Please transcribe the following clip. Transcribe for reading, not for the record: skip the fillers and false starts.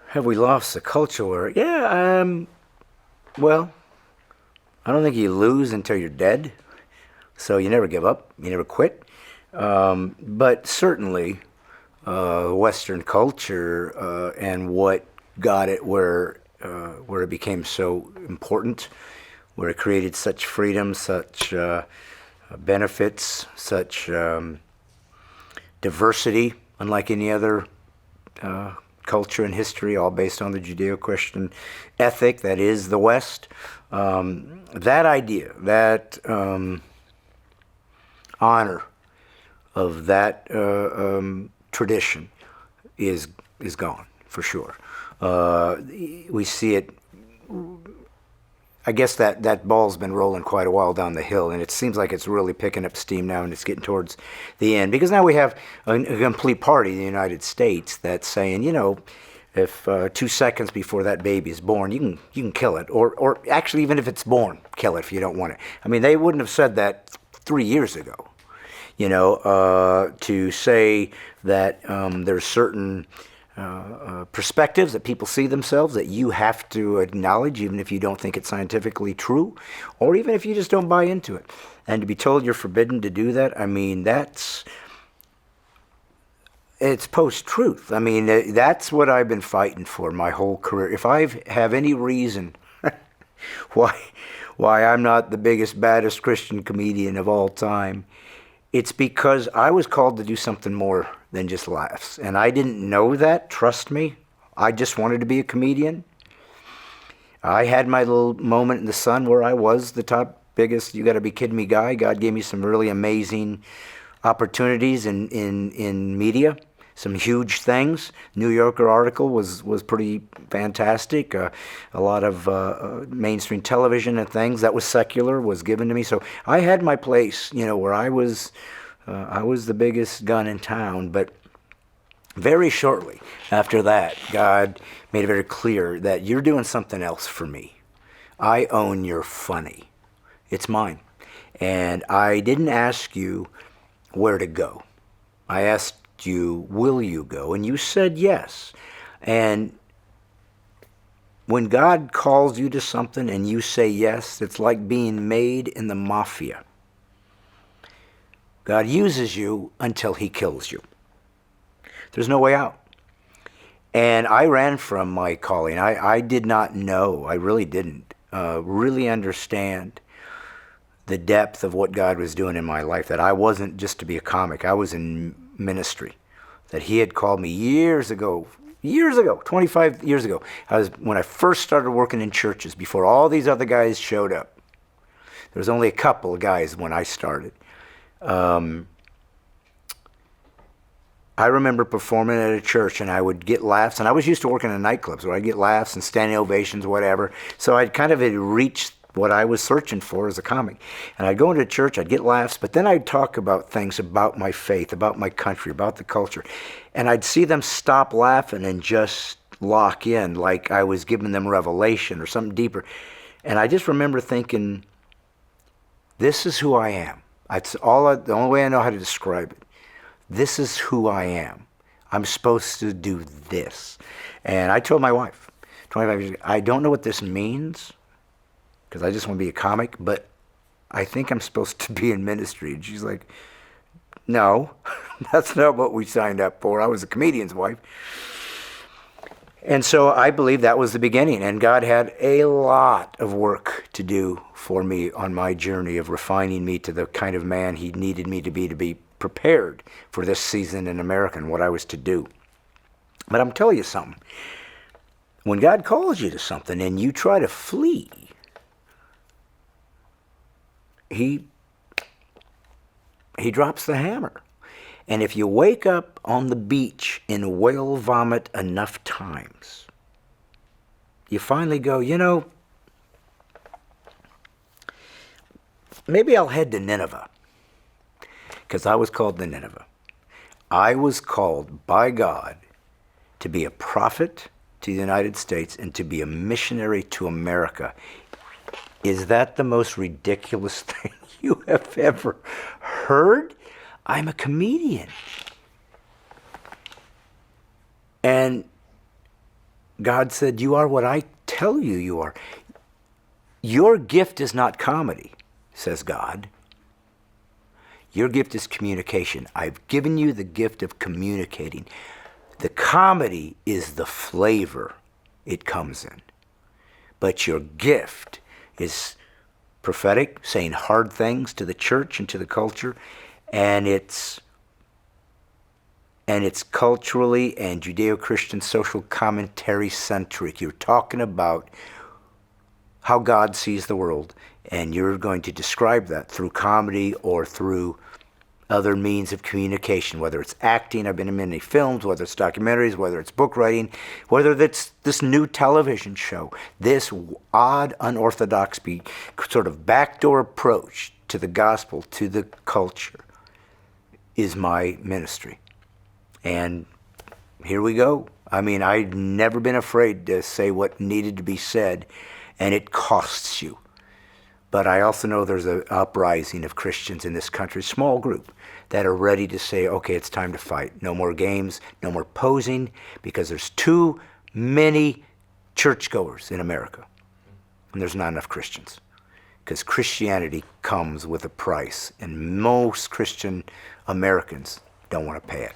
Have we lost the culture where, yeah, well, I don't think you lose until you're dead. So you never give up, you never quit. But certainly, Western culture and what got it where it became so important, where it created such freedom, such benefits, such diversity, unlike any other culture and history, all based on the Judeo-Christian ethic that is the West. That idea, that honor of that tradition is gone for sure. We see it. I guess that ball's been rolling quite a while down the hill, and it seems like it's really picking up steam now, and it's getting towards the end. Because now we have a complete party in the United States that's saying, if 2 seconds before that baby is born, you can kill it, or actually even if it's born, kill it if you don't want it. I mean, they wouldn't have said that 3 years ago. To say that there's certain perspectives that people see themselves that you have to acknowledge, even if you don't think it's scientifically true, or even if you just don't buy into it. And to be told you're forbidden to do that, I mean, it's post-truth. I mean, that's what I've been fighting for my whole career. If I have any reason why I'm not the biggest, baddest Christian comedian of all time, it's because I was called to do something more than just laughs. And I didn't know that, trust me. I just wanted to be a comedian. I had my little moment in the sun where I was the top, biggest, you gotta be kidding me guy. God gave me some really amazing opportunities in media, some huge things. New Yorker article was pretty fantastic. A lot of mainstream television and things that was secular was given to me. So I had my place, where I was the biggest gun in town. But very shortly after that, God made it very clear that you're doing something else for me. I own your funny. It's mine. And I didn't ask you where to go. I asked you, will you go? And you said yes. And when God calls you to something and you say yes, it's like being made in the mafia. God uses you until he kills you. There's no way out. And I ran from my calling. I did not know, I really didn't really understand the depth of what God was doing in my life, that I wasn't just to be a comic, I was in ministry, that he had called me years ago, 25 years ago. When I first started working in churches, before all these other guys showed up. There was only a couple of guys when I started. I remember performing at a church, and I would get laughs, and I was used to working in nightclubs where I'd get laughs and standing ovations, whatever. So I'd kind of reached what I was searching for as a comic. And I'd go into church, I'd get laughs, but then I'd talk about things about my faith, about my country, about the culture. And I'd see them stop laughing and just lock in, like I was giving them revelation or something deeper. And I just remember thinking, this is who I am. That's the only way I know how to describe it. This is who I am. I'm supposed to do this. And I told my wife, 25 years ago, I don't know what this means, because I just want to be a comic, but I think I'm supposed to be in ministry. And she's like, no, that's not what we signed up for. I was a comedian's wife. And so I believe that was the beginning. And God had a lot of work to do for me on my journey of refining me to the kind of man he needed me to be prepared for this season in America and what I was to do. But I'm telling you something. When God calls you to something and you try to flee, He drops the hammer. And if you wake up on the beach in whale vomit enough times, you finally go, maybe I'll head to Nineveh. Because I was called to Nineveh. I was called by God to be a prophet to the United States and to be a missionary to America. Is that the most ridiculous thing you have ever heard? I'm a comedian. And God said, you are what I tell you you are. Your gift is not comedy, says God. Your gift is communication. I've given you the gift of communicating. The comedy is the flavor it comes in. But your gift is prophetic, saying hard things to the church and to the culture, and it's culturally and Judeo-Christian social commentary centric. You're talking about how God sees the world, and you're going to describe that through comedy or through other means of communication, whether it's acting, I've been in many films, whether it's documentaries, whether it's book writing, whether it's this new television show, this odd, unorthodox, sort of backdoor approach to the gospel, to the culture, is my ministry. And here we go. I mean, I've never been afraid to say what needed to be said, and it costs you. But I also know there's an uprising of Christians in this country, small group, that are ready to say, okay, it's time to fight. No more games, no more posing, because there's too many churchgoers in America, and there's not enough Christians. Because Christianity comes with a price, and most Christian Americans don't want to pay it.